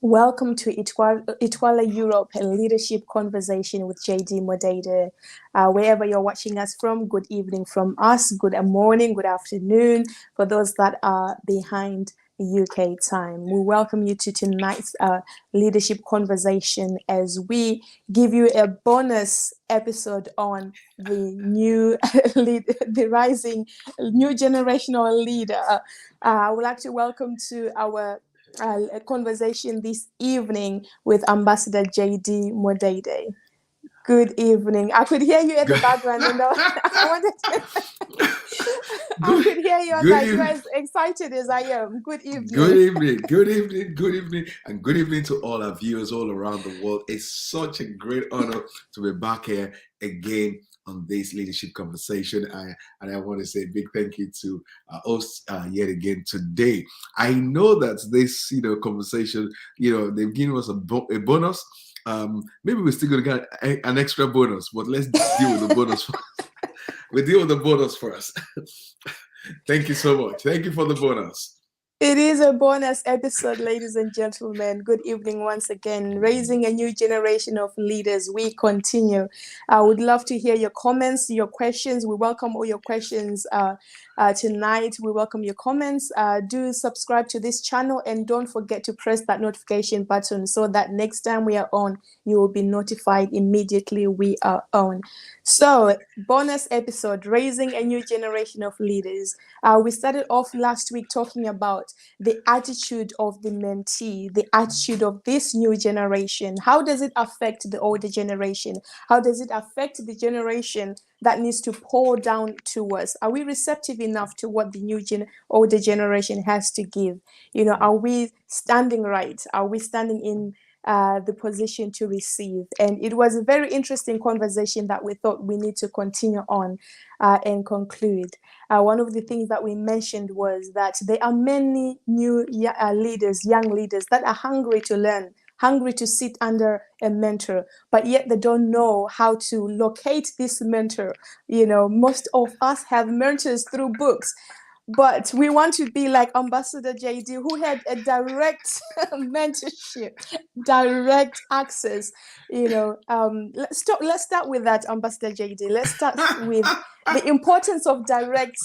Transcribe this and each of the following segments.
Welcome to Itwala Europe, a leadership conversation with JD Modede. Wherever you're watching us from, good evening from us, good morning, good afternoon for those that are behind UK time. We welcome you to tonight's leadership conversation as we give you a bonus episode on the new the rising new generational leader. I would like to welcome to our a conversation this evening with Ambassador JD Modede. Good evening. I could hear you at the Good, background, and I wanted I good, could hear you. I was good like, you're evening. as excited as I am. Good Good evening. evening, good evening, good evening, and good evening to all our viewers all around the world. It's such a great honor to be back here again on this leadership conversation. And I want to say a big thank you to our host yet again today. I know that this, conversation, they've given us a bonus. Maybe we're still going to get an extra bonus, but let's deal with the bonus first. We deal with the bonus first. Thank you so much. Thank you for the bonus. It is a bonus episode, ladies and gentlemen. Good evening once again. Raising a new generation of leaders. We continue. I would love to hear your comments, your questions. We welcome all your questions tonight. We welcome your comments. Do subscribe to this channel and don't forget to press that notification button so that next time we are on, you will be notified immediately we are on. So, bonus episode, Raising a New Generation of Leaders. We started off last week talking about the attitude of the mentee, the attitude of this new generation. How does it affect the older generation? How does it affect the generation that needs to pour down to us? Are we receptive enough to what the older generation has to give? Are we standing right? Are we standing in the position to receive? And it was a very interesting conversation that we thought we need to continue on and conclude. One of the things that we mentioned was that there are many new leaders, young leaders, that are hungry to learn, hungry to sit under a mentor, but yet they don't know how to locate this mentor. Most of us have mentors through books, but we want to be like Ambassador JD, who had a direct mentorship, direct access. Let's start with that, Ambassador JD. Let's start with the importance of direct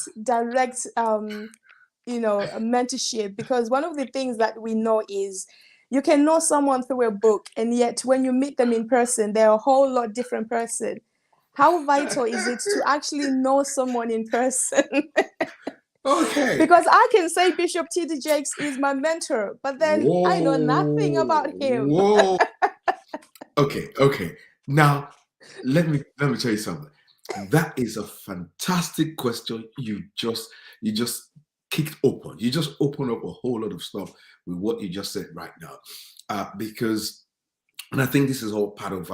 mentorship, because one of the things that we know is you can know someone through a book, and yet when you meet them in person, they're a whole lot different person. How vital is it to actually know someone in person? Okay. Because I can say Bishop T.D. Jakes is my mentor, but then I know nothing about him. Whoa. Okay. Now, let me tell you something. That is a fantastic question. You just kicked open. You just opened up a whole lot of stuff with what you just said right now, because, and I think this is all part of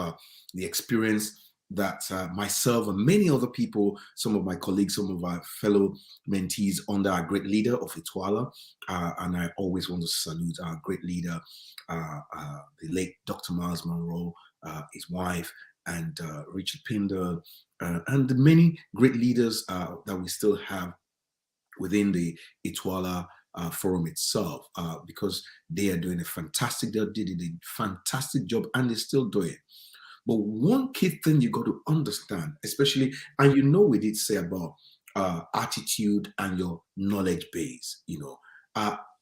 the experience that myself and many other people, some of my colleagues, some of our fellow mentees under our great leader of Itwala, and I always want to salute our great leader, the late Dr. Miles Monroe, his wife, and Richard Pinder, and the many great leaders that we still have within the Itwala forum itself, because they are doing they did a fantastic job, and they're still doing it. But one key thing you got to understand, especially, and we did say about attitude and your knowledge base,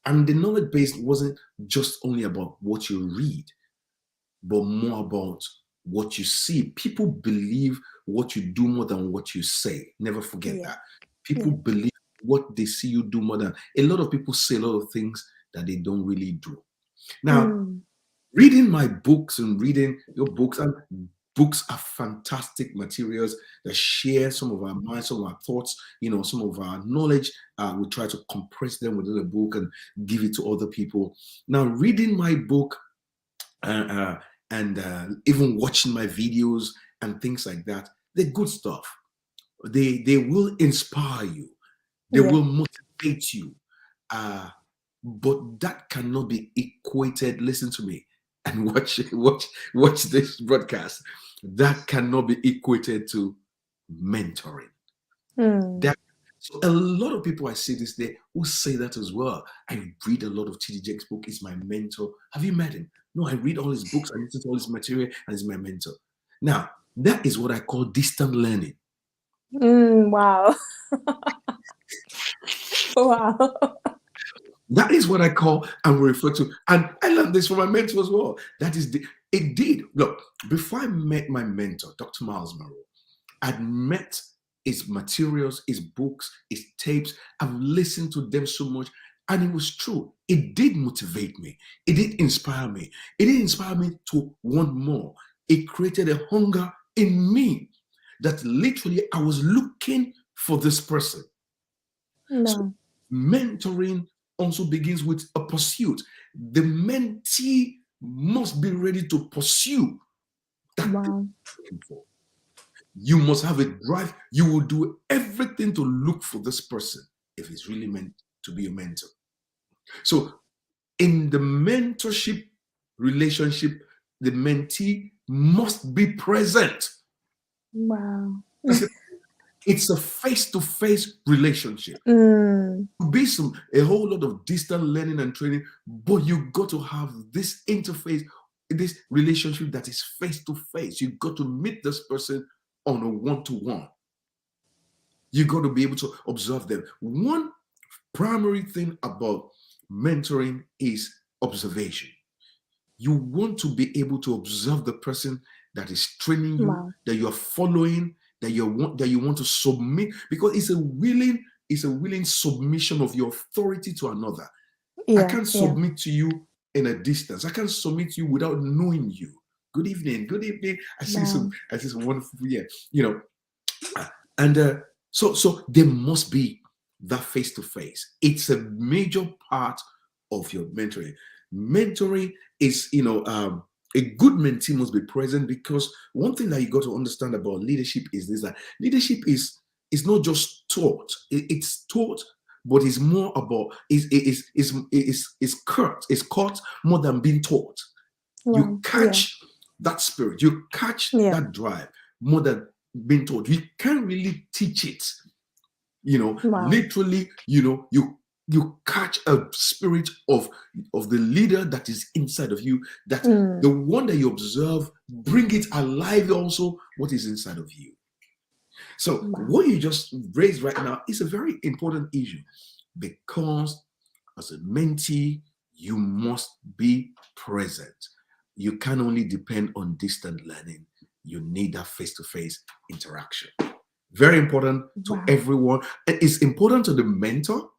and the knowledge base wasn't just only about what you read, but more about what you see. People believe what you do more than what you say. Never forget Yeah, that. People yeah. believe what they see you do more than a lot of people say a lot of things that they don't really do. Now, Mm, reading my books and reading your books, and books are fantastic materials that share some of our minds, some of our thoughts, some of our knowledge. We try to compress them within a book and give it to other people. Now, reading my book, and even watching my videos and things like that, they're good stuff. They will inspire you. They yeah. will motivate you. Uh, but that cannot be equated. Listen to me and watch this broadcast. That cannot be equated to mentoring. Mm, That So a lot of people I see this day who say that as well. I read a lot of T.D. Jakes' book. He's my mentor. Have you met him? No, I read all his books. I listen to all his material, and he's my mentor. Now, that is what I call distant learning. Wow. Wow. That is what I call and refer to. And I learned this from my mentor as well. That is, it did. Look, before I met my mentor, Dr. Miles Monroe, I'd met his materials, his books, his tapes. I've listened to them so much. And it was true. It did motivate me. It did inspire me. It did inspire me to want more. It created a hunger in me that literally I was looking for this person. No. So mentoring also begins with a pursuit. The mentee must be ready to pursue that thing Wow. you're looking for. You must have a drive. You will do everything to look for this person if it's really meant to be a mentor. So in the mentorship relationship, the mentee must be present. Wow. It's a face-to-face relationship. Mm. There'll be a whole lot of distant learning and training, but you got to have this interface, this relationship that is face-to-face. You got to meet this person on a one-to-one. You got to be able to observe them. One primary thing about mentoring is observation. You want to be able to observe the person that is training you, Wow. that you are following, that you want to submit, because it's a willing submission of your authority to another. I can't submit to you in a distance. I can't submit to you without knowing you. Good evening. Good evening. I see some wonderful, and so there must be that face-to-face. It's a major part of your mentoring. Mentoring is, a good mentee must be present, because one thing that you got to understand about leadership is this: that leadership is not just taught. It's taught, but it's more about is caught more than being taught. Wow. You catch that spirit. You catch that drive more than being taught. You can't really teach it. Literally, you catch a spirit of the leader that is inside of you, that the one that you observe, bring it alive also what is inside of you. So what you just raised right now is a very important issue, because as a mentee, you must be present. You can only depend on distant learning. You need that face-to-face interaction. Very important to everyone. It's important to the mentor.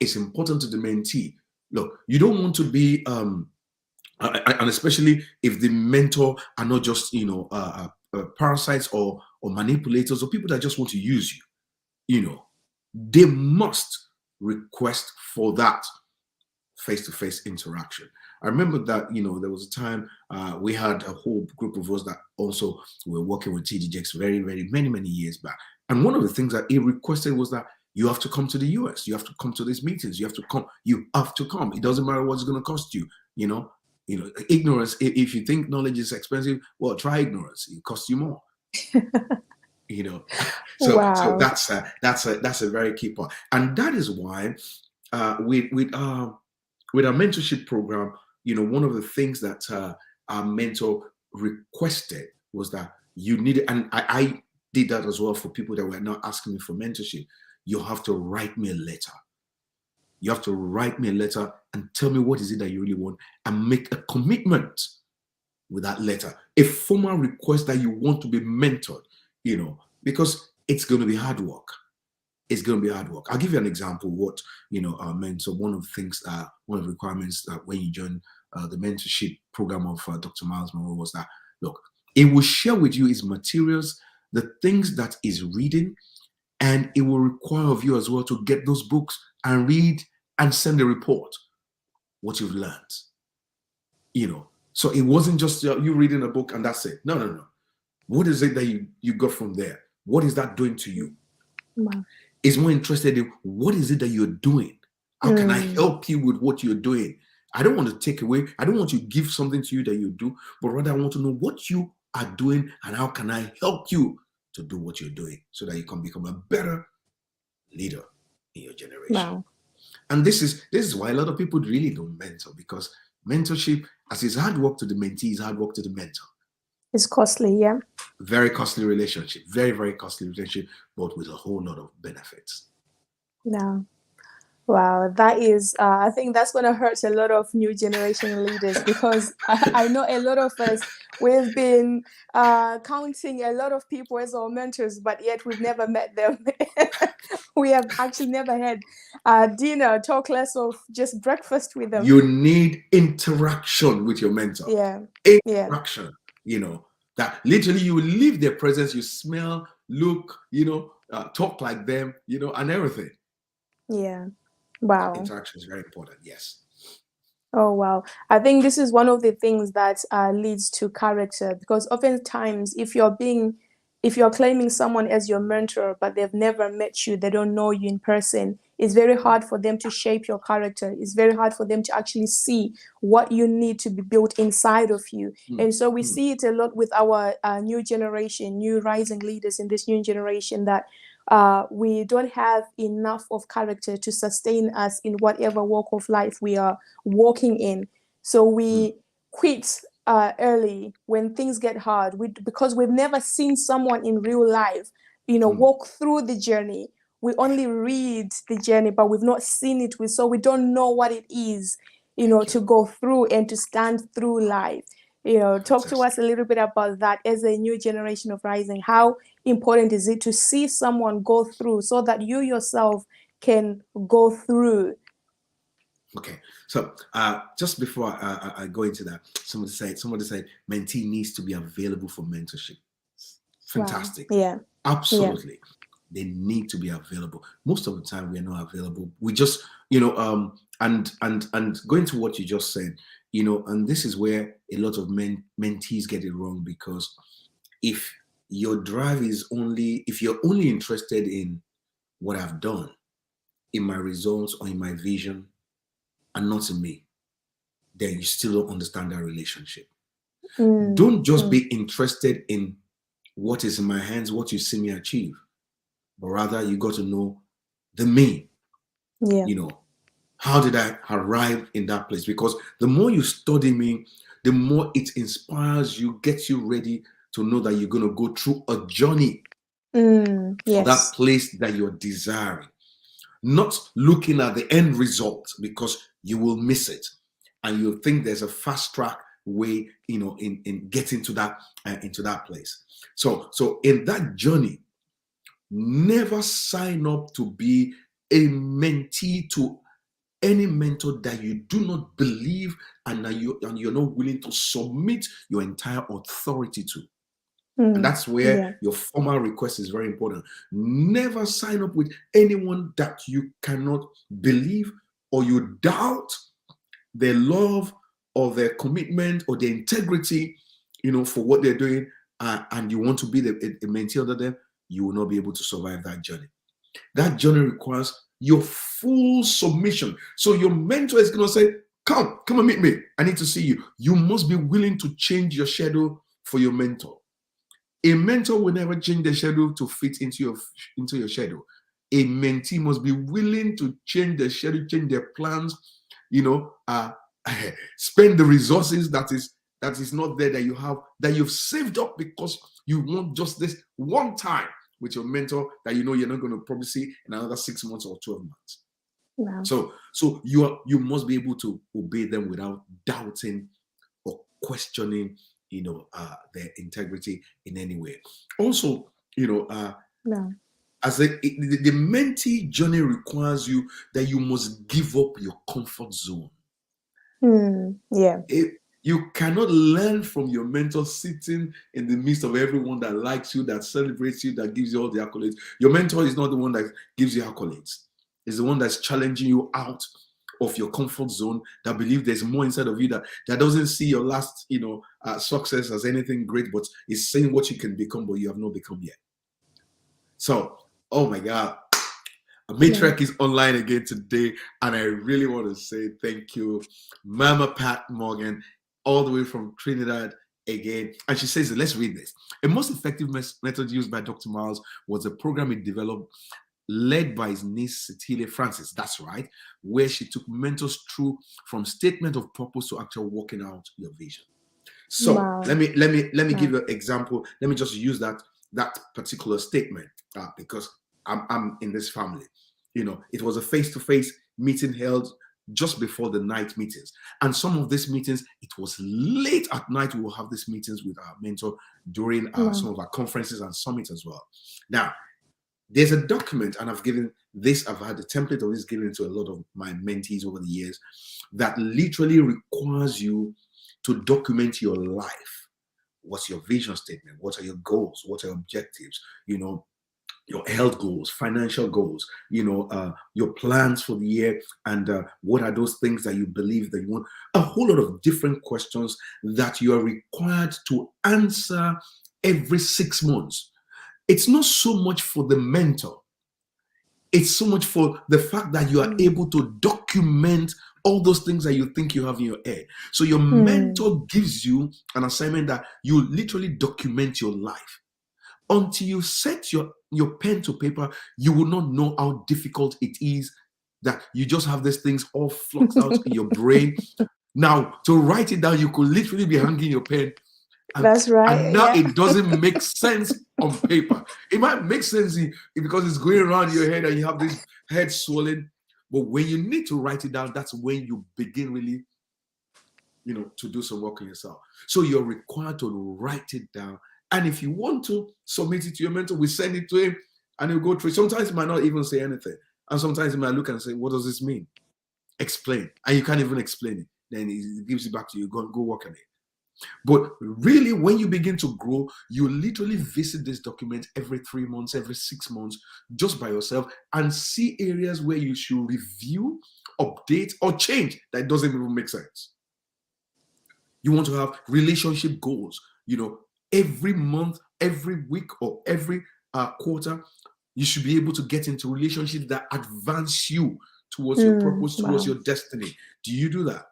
It's important to the mentee. Look, you don't want to be, and especially if the mentor are not just, parasites or manipulators or people that just want to use you. They must request for that face-to-face interaction. I remember that, there was a time we had a whole group of us that also were working with T.D. Jakes very, very many years back. And one of the things that he requested was that you have to come to the US. You have to come to these meetings. You have to come. You have to come. It doesn't matter what it's going to cost you. Ignorance. If you think knowledge is expensive, well, try ignorance. It costs you more. So that's a very key part, and that is why with our mentorship program, one of the things that our mentor requested was that you needed, and I did that as well for people that were not asking me for mentorship. You have to write me a letter. You have to write me a letter and tell me what is it that you really want, and make a commitment with that letter, a formal request that you want to be mentored, because it's going to be hard work. It's going to be hard work. I'll give you an example of what, our mentor, one of the things, one of the requirements that when you join the mentorship program of Dr. Miles Monroe was that, look, it will share with you his materials, the things that he's reading, and it will require of you as well to get those books and read and send a report, what you've learned. So it wasn't just you reading a book and that's it. No. What is it that you got from there? What is that doing to you? Wow. It's more interested in what is it that you're doing? How can I help you with what you're doing? I don't want to take away. I don't want to give something to you that you do, but rather I want to know what you are doing and how can I help you to do what you're doing so that you can become a better leader in your generation. Wow. And this is why a lot of people really don't mentor, because mentorship, as is hard work to the mentee, is hard work to the mentor. It's costly, yeah. Very costly relationship, very, very costly relationship, but with a whole lot of benefits. Yeah. Wow, that is, I think that's going to hurt a lot of new generation leaders, because I know a lot of us, we've been counting a lot of people as our mentors, but yet we've never met them. We have actually never had dinner, talk less of just breakfast with them. You need interaction with your mentor. Yeah. Yeah. Interaction, that literally you will leave their presence, you smell, look, talk like them, and everything. Yeah. Wow. Interaction is very important. Yes. Oh, wow. I think this is one of the things that leads to character, because oftentimes if you're claiming someone as your mentor, but they've never met you, they don't know you in person, it's very hard for them to shape your character. It's very hard for them to actually see what you need to be built inside of you. And so we see it a lot with our new generation, new rising leaders in this new generation, that we don't have enough of character to sustain us in whatever walk of life we are walking in. So we quit early when things get hard, because we've never seen someone in real life, walk through the journey. We only read the journey, but we've not seen it. So we don't know what it is, to go through and to stand through life. Talk to us a little bit about that as a new generation of rising. How important is it to see someone go through so that you yourself can go through? Okay, so just before I go into that, somebody said mentee needs to be available for mentorship. Fantastic. Wow. Yeah. Absolutely. Yeah. They need to be available. Most of the time we are not available. We just, and going to what you just said, and this is where a lot of mentees get it wrong, because if your drive is if you're only interested in what I've done, in my results or in my vision, and not in me, then you still don't understand that relationship. Don't just be interested in what is in my hands, what you see me achieve, but rather you got to know the me. Yeah. How did I arrive in that place? Because the more you study me, the more it inspires you, gets you ready to know that you're going to go through a journey for that place that you're desiring. Not looking at the end result, because you will miss it, and you'll think there's a fast track way, in getting to that into that place. So in that journey, never sign up to be a mentee to any mentor that you do not believe and you're not willing to submit your entire authority to. And that's where your formal request is very important. Never sign up with anyone that you cannot believe, or you doubt their love or their commitment or their integrity, for what they're doing, and you want to be a mentee under them. You will not be able to survive that journey. That journey requires your full submission. So your mentor is going to say, come and meet me. I need to see you. You must be willing to change your schedule for your mentor. A mentor will never change the schedule to fit into your schedule. A mentee must be willing to change the schedule, change their plans, spend the resources that is not there, that you've saved up, because you want just this one time with your mentor that you're not going to probably see in another 6 months or 12 months. Wow. So you must be able to obey them without doubting or questioning their integrity in any way. Also, as the mentee journey requires you that you must give up your comfort zone. You cannot learn from your mentor sitting in the midst of everyone that likes you, that celebrates you, that gives you all the accolades. Your mentor is not the one that gives you accolades. It's the one that's challenging you out of your comfort zone, that believes there's more inside of you, that doesn't see your last success as anything great, but is saying what you can become, but you have not become yet. So, oh my God, Matriarch is online again today, and I really want to say thank you, Mama Pat Morgan, all the way from Trinidad again. And she says, let's read this. A most effective method used by Dr. Myles was a program he developed led by his niece Cecilia Francis. That's right, where she took mentors through from statement of purpose to actual working out your vision. So Wow. let me Wow. give you an example. Let me just use that particular statement because I'm in this family. You know, it was a face-to-face meeting held just before the night meetings, and some of these meetings, it was late at night. We will have these meetings with our mentor during some of our conferences and summits as well. Now, there's a document, and I've had a template of this given to a lot of my mentees over the years, that literally requires you to document your life. What's your vision statement? What are your goals? What are your objectives? You know, your health goals, financial goals, you know, your plans for the year, and what are those things that you believe that you want? A whole lot of different questions that you are required to answer every 6 months. It's not so much for the mentor. It's so much for the fact that you are able to document all those things that you think you have in your head. So your mentor gives you an assignment that you literally document your life. Until you set your pen to paper, you will not know how difficult it is, that you just have these things all fluxed out in your brain. Now, to write it down, you could literally be hanging your pen. That's right. And now it doesn't make sense on paper. It might make sense because it's going around your head and you have this head swelling. But when you need to write it down, that's when you begin really, you know, to do some work on yourself. So you're required to write it down. And if you want to submit it to your mentor, we send it to him and he'll go through it. Sometimes he might not even say anything. And sometimes he might look and say, what does this mean? Explain. And you can't even explain it. Then he gives it back to you. Go work on it. But really, when you begin to grow, you literally visit this document every 3 months, every 6 months, just by yourself, and see areas where you should review, update, or change that doesn't even make sense. You want to have relationship goals, you know, every month, every week, or every quarter, you should be able to get into relationships that advance you towards your purpose, towards your destiny. Do you do that?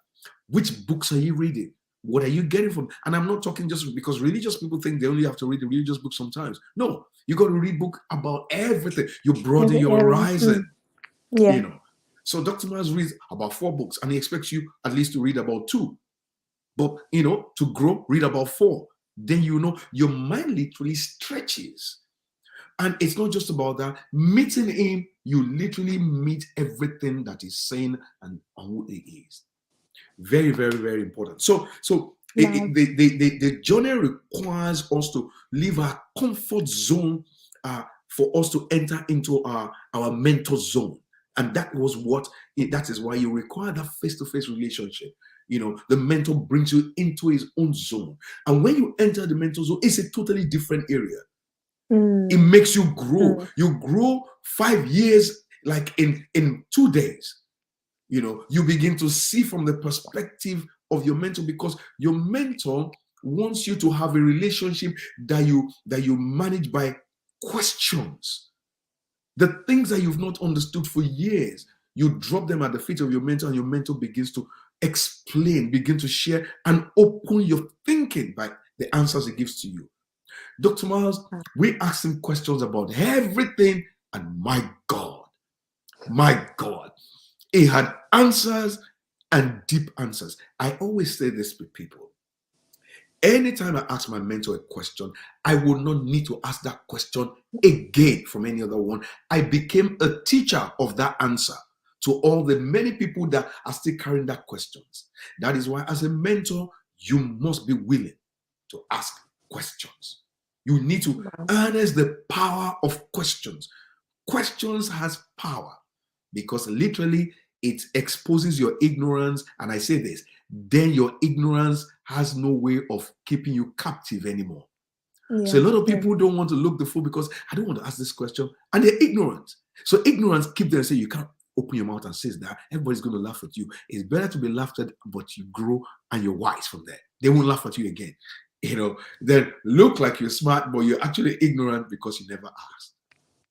Which books are you reading? What are you getting from? And I'm not talking just because religious people think they only have to read the religious book sometimes. No, you got to read book about everything. You broaden your horizon. Yeah. You know. So Dr. Myers reads about 4 books and he expects you at least to read about 2. But, you know, to grow, read about 4. Then, you know, your mind literally stretches. And it's not just about that. Meeting him, you literally meet everything that he's saying and who he is. Very, very, very important. So the journey requires us to leave our comfort zone for us to enter into our mentor zone. And that is why you require that face-to-face relationship. You know, the mentor brings you into his own zone. And when you enter the mentor zone, it's a totally different area. It makes you grow. You grow 5 years like in 2 days. You know, you begin to see from the perspective of your mentor, because your mentor wants you to have a relationship that you manage by questions. The things that you've not understood for years, you drop them at the feet of your mentor, and your mentor begins to explain, begin to share, and open your thinking by the answers he gives to you. Dr. Myers, we ask him questions about everything, and my God, he had answers and deep answers. I always say this with people. Anytime I ask my mentor a question, I will not need to ask that question again from any other one. I became a teacher of that answer to all the many people that are still carrying that questions. That is why, as a mentor, you must be willing to ask questions. You need to harness the power of questions. Questions has power because literally it exposes your ignorance. And I say this, then your ignorance has no way of keeping you captive anymore. Yeah. So a lot of people don't want to look the fool because I don't want to ask this question, and they're ignorant. So ignorance keep them saying you can't open your mouth and say that. Everybody's going to laugh at you. It's better to be laughed at, but you grow and you're wise from there. They won't laugh at you again. You know, then look like you're smart, but you're actually ignorant because you never asked.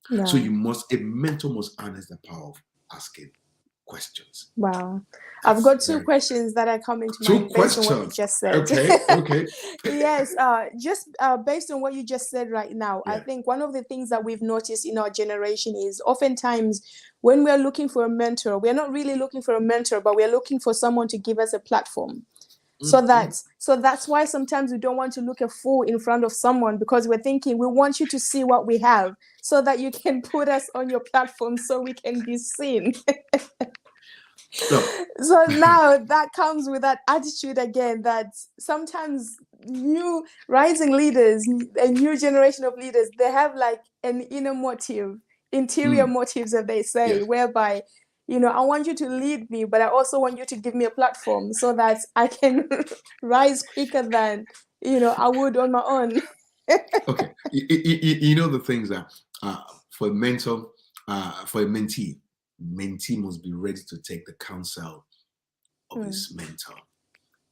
Yeah. So a mentor must harness the power of asking questions. Wow. That's I've got two very questions that are coming to two mind based on what you questions. just said. Okay. Yes, just based on what you just said right now, I Yeah. think one of the things that we've noticed in our generation is oftentimes when we're looking for a mentor, we're not really looking for a mentor, but we're looking for someone to give us a platform. So that's why sometimes we don't want to look a fool in front of someone, because we're thinking we want you to see what we have so that you can put us on your platform so we can be seen. Look, So now that comes with that attitude again, that sometimes new rising leaders, a new generation of leaders, they have like an inner motive, interior motives, as they say, yes. whereby, I want you to lead me, but I also want you to give me a platform so that I can rise quicker than, I would on my own. Okay. You know the things that for a mentor, for a mentee must be ready to take the counsel of his mentor,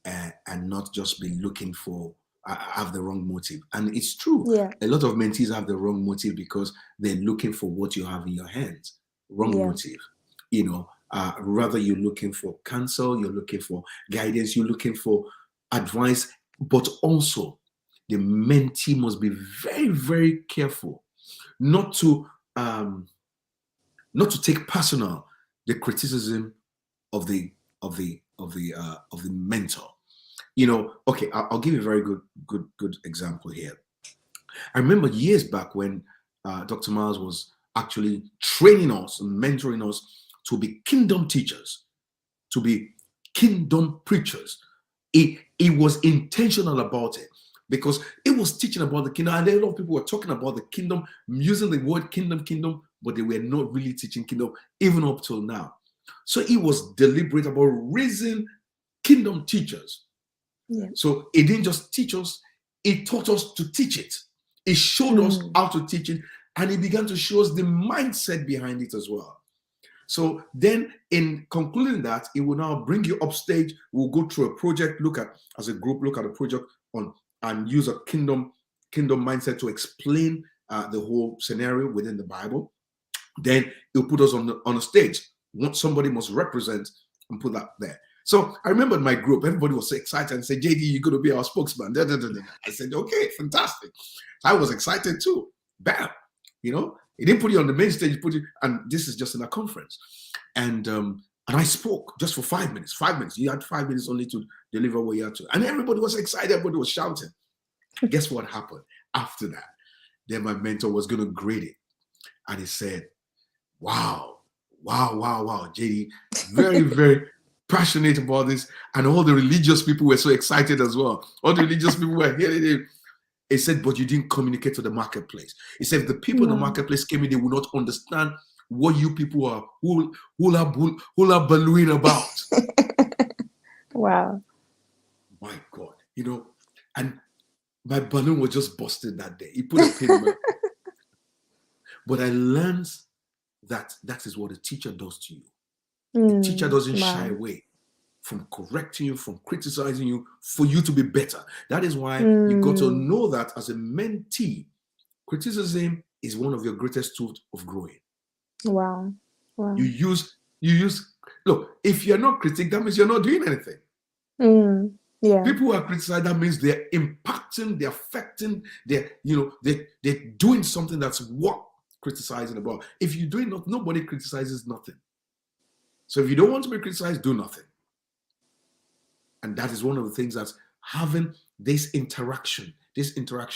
and not just be looking for have the wrong motive. And it's true, Yeah, a lot of mentees have the wrong motive because they're looking for what you have in your hands. Wrong yeah, motive. Rather you're looking for counsel, you're looking for guidance, you're looking for advice, but also the mentee must be very, very careful not to take personal the criticism of the mentor. Okay, I'll give you a very good example here. I remember years back when Dr. Miles was actually training us and mentoring us to be kingdom teachers, to be kingdom preachers. He was intentional about it because it was teaching about the kingdom. And a lot of people were talking about the kingdom, using the word kingdom, but they were not really teaching kingdom even up till now. So he was deliberate about raising kingdom teachers. yeah. So he didn't just teach us, he taught us to teach it. He showed us how to teach it, and he began to show us the mindset behind it as well. So then in concluding that, it will now bring you upstage. We'll go through a project, as a group, look at a project and use a kingdom mindset to explain the whole scenario within the Bible. Then he'll put us on a stage. Somebody must represent and put that there. So I remember in my group, everybody was so excited and said, JD, you're going to be our spokesman. I said, okay, fantastic. I was excited too. Bam. He didn't put you on the main stage, and this is just in a conference. And I spoke just for 5 minutes. 5 minutes. You had 5 minutes only to deliver what you had to. And everybody was excited. Everybody was shouting. Guess what happened after that? Then my mentor was going to grade it. And he said, wow, JD, very, very passionate about this. And all the religious people were so excited as well. All the religious people were hearing it. He said, but you didn't communicate to the marketplace. He said, if the people in the marketplace came in, they would not understand what you people are hula balloon about. Wow. My God, and my balloon was just busted that day. He put a pin in my. But I learned that is what a teacher does to you. The teacher doesn't shy away from correcting you, from criticizing you, for you to be better. That is why you got to know that as a mentee, criticism is one of your greatest tools of growing. Wow. You use. Look, if you're not critic, that means you're not doing anything. Yeah. People who are criticized, that means they're impacting, they're affecting, they're doing something that's what criticizing about. If you do it, nobody criticizes nothing. So if you don't want to be criticized, do nothing. And that is one of the things that's having this interaction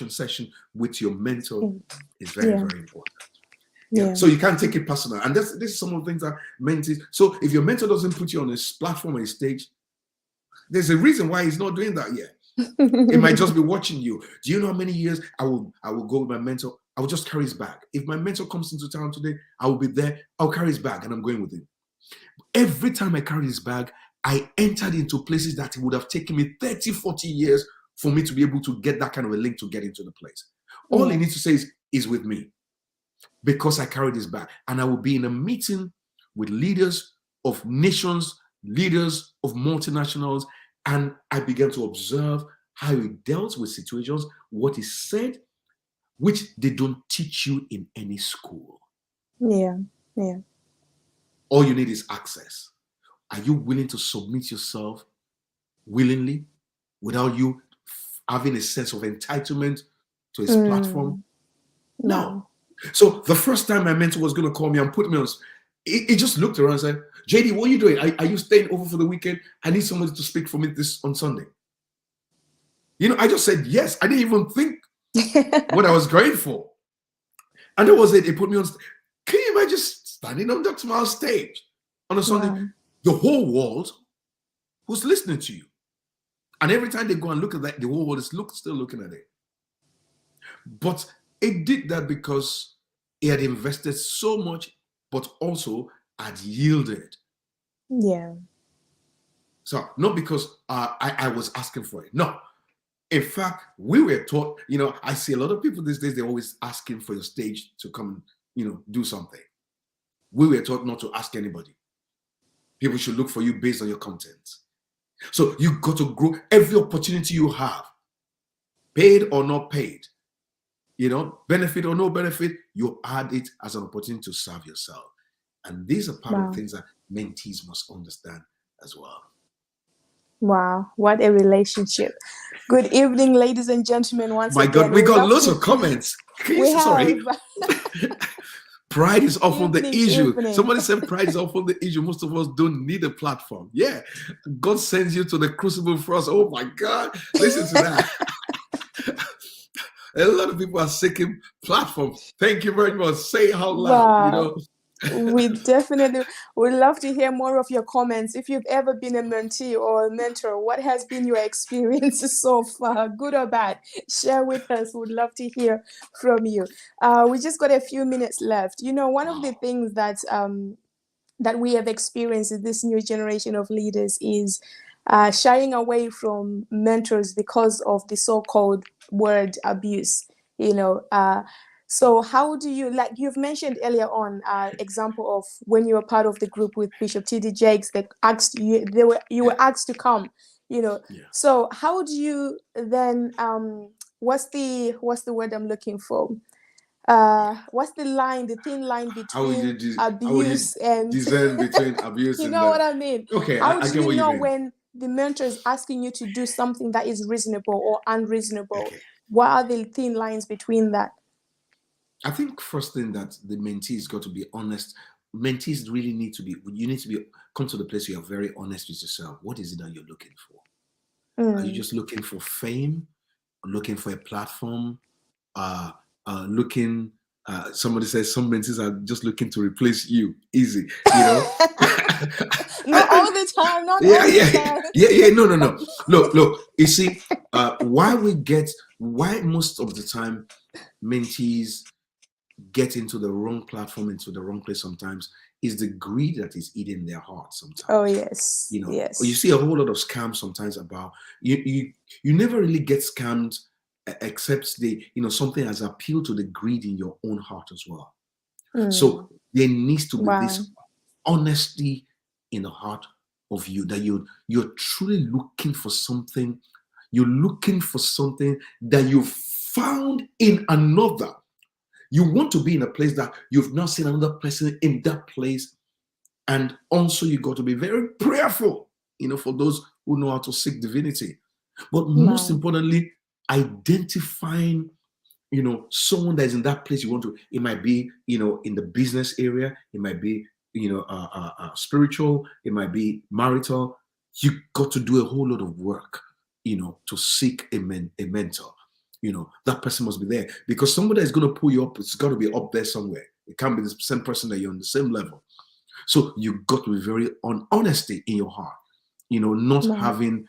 session with your mentor is very, very important. Yeah. So you can't take it personal. And this is some of the things that mentees. So if your mentor doesn't put you on his platform or his stage, there's a reason why he's not doing that yet. It might just be watching you. Do you know how many years I will go with my mentor? I will just carry his bag. If my mentor comes into town today, I will be there. I'll carry his bag and I'm going with him. Every time I carry his bag, I entered into places that it would have taken me 30, 40 years for me to be able to get that kind of a link to get into the place. All he needs to say is with me, because I carried his bag. And I will be in a meeting with leaders of nations, leaders of multinationals, and I began to observe how he dealt with situations, what he said, which they don't teach you in any school. Yeah. All you need is access. are you willing to submit yourself willingly without you having a sense of entitlement to his platform? No. Wow. So the first time my mentor was going to call me and put me on, he just looked around and said, JD, what are you doing? Are you staying over for the weekend? I need somebody to speak for me this on Sunday. I just said yes. I didn't even think what I was going for. And that was it. He put me on. Can you imagine standing on Dr. Miles' stage on a Sunday? Wow. The whole world was listening to you. And every time they go and look at that, the whole world is still looking at it. But it did that because he had invested so much, but also had yielded. Yeah. So not because I was asking for it. No. In fact, we were taught, I see a lot of people these days, they're always asking for your stage to come and, do something. We were taught not to ask anybody. People should look for you based on your content. So you got to grow every opportunity you have, paid or not paid, benefit or no benefit, you add it as an opportunity to serve yourself. And these are part of things that mentees must understand as well. Wow, what a relationship. Good evening, ladies and gentlemen. Once My again, God, we got lots of comments. Sorry. Pride is often the issue. Somebody said pride is often the issue. Most of us don't need a platform. Yeah. God sends you to the crucible for us. Oh my God. Listen to that. A lot of people are seeking platforms. Thank you very much. Say it out loud. Wow. We definitely would love to hear more of your comments. If you've ever been a mentee or a mentor, what has been your experience so far, good or bad? Share with us. We'd love to hear from you. We just got a few minutes left. One of the things that we have experienced in this new generation of leaders is shying away from mentors because of the so-called word abuse. So how do you, like you've mentioned earlier on, example of when you were part of the group with Bishop T.D. Jakes that asked you, you were asked to come, Yeah. So how do you then, what's the word I'm looking for? What's the thin line between abuse and discern between abuse you and know what I mean? Okay, how I do get you what know you mean. when the mentor is asking you to do something that is reasonable or unreasonable? Okay. What are the thin lines between that? I think first thing that the mentees got to be honest. Mentees really need to be, come to the place where you're very honest with yourself. What is it that you're looking for? Are you just looking for fame? Looking for a platform? Somebody says some mentees are just looking to replace you. Easy, Not all the time, not all the time. Yeah. No. Look. You see, why most of the time mentees get into the wrong platform, into the wrong place sometimes, is the greed that is eating their heart sometimes. Oh yes. Yes. You see a whole lot of scams sometimes about you never really get scammed except something has appealed to the greed in your own heart as well. So there needs to be this honesty in the heart of you, that you're truly looking for something. You're looking for something that you found in another. You want to be in a place that you've not seen another person in that place. And also you got to be very prayerful, for those who know how to seek divinity. But most importantly, identifying, someone that's in that place you want to, it might be, in the business area, it might be, spiritual, it might be marital. You got to do a whole lot of work, to seek a mentor. That person must be there, because somebody is going to pull you up. It's got to be up there somewhere. It can't be the same person that you're on the same level. So you got to be very honesty in your heart, not having,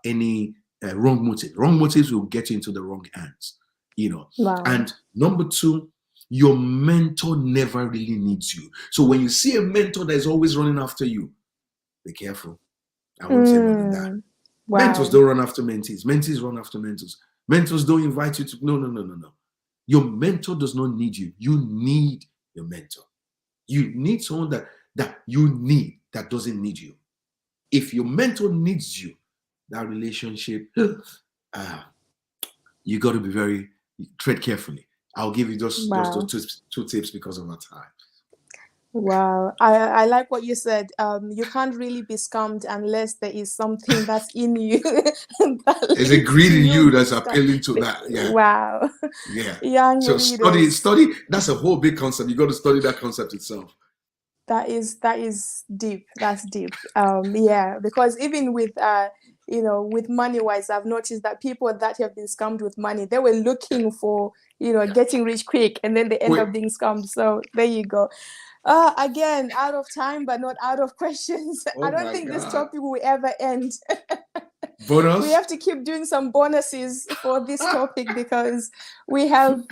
any wrong motive. Wrong motives will get you into the wrong hands, And number two, your mentor never really needs you. So when you see a mentor that is always running after you, be careful. I won't say more than that. Mentors don't run after mentees. Mentees run after mentors. Mentors don't invite you to. No. Your mentor does not need you. You need your mentor. You need someone that you need that doesn't need you. If your mentor needs you, that relationship, you got to be tread carefully. I'll give you just those two tips because of our time. Wow, I like what you said. You can't really be scammed unless there is something that's in you that There's a leads greed to in you you that's being scammed. appealing to that. Yeah, Wow, yeah. young So leaders. study. That's a whole big concept. You got to study that concept itself. That is deep. That's deep. Yeah, because even with with money wise, I've noticed that people that have been scammed with money, they were looking for getting rich quick, and then they end Wait, up being scammed. So there you go. Again, out of time, but not out of questions. I oh don't my think this God. topic will ever end. We Bonus? have to keep doing some bonuses for this topic because we have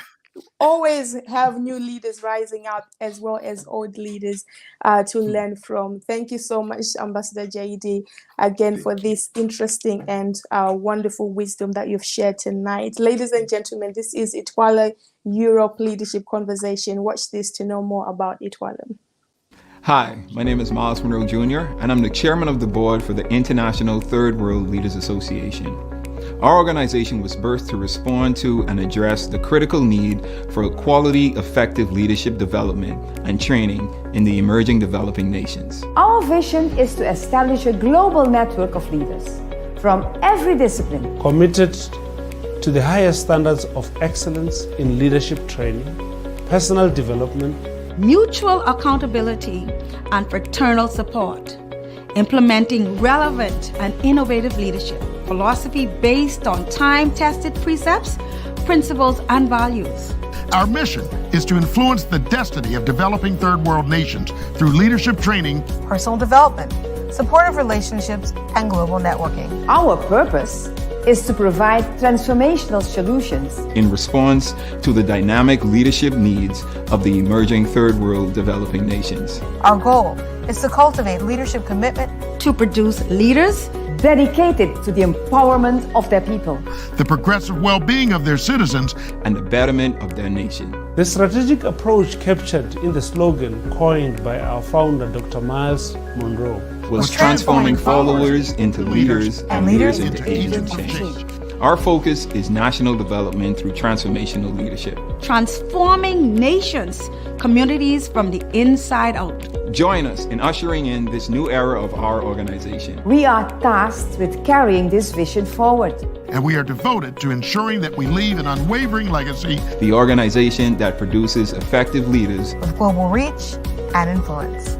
always have new leaders rising up as well as old leaders to learn from. Thank you so much, Ambassador JD, again for this interesting and wonderful wisdom that you've shared tonight. Ladies and gentlemen, this is Itwala Europe Leadership Conversation. Watch this to know more about Itwala. Hi, my name is Miles Monroe Jr., and I'm the chairman of the board for the International Third World Leaders Association. Our organization was birthed to respond to and address the critical need for quality, effective leadership development and training in the emerging developing nations. Our vision is to establish a global network of leaders from every discipline, committed to the highest standards of excellence in leadership training, personal development, mutual accountability, and fraternal support, implementing relevant and innovative leadership philosophy based on time-tested precepts, principles, and values. Our mission is to influence the destiny of developing third world nations through leadership training, personal development, supportive relationships, and global networking. Our purpose is to provide transformational solutions in response to the dynamic leadership needs of the emerging third world developing nations. Our goal is to cultivate leadership commitment to produce leaders dedicated to the empowerment of their people, the progressive well-being of their citizens, and the betterment of their nation. The strategic approach captured in the slogan coined by our founder, Dr. Miles Monroe, was transforming followers into leaders and leaders into agents of change. Our focus is national development through transformational leadership, transforming nations, communities from the inside out. Join us in ushering in this new era of our organization. We are tasked with carrying this vision forward, and we are devoted to ensuring that we leave an unwavering legacy. The organization that produces effective leaders with global reach and influence.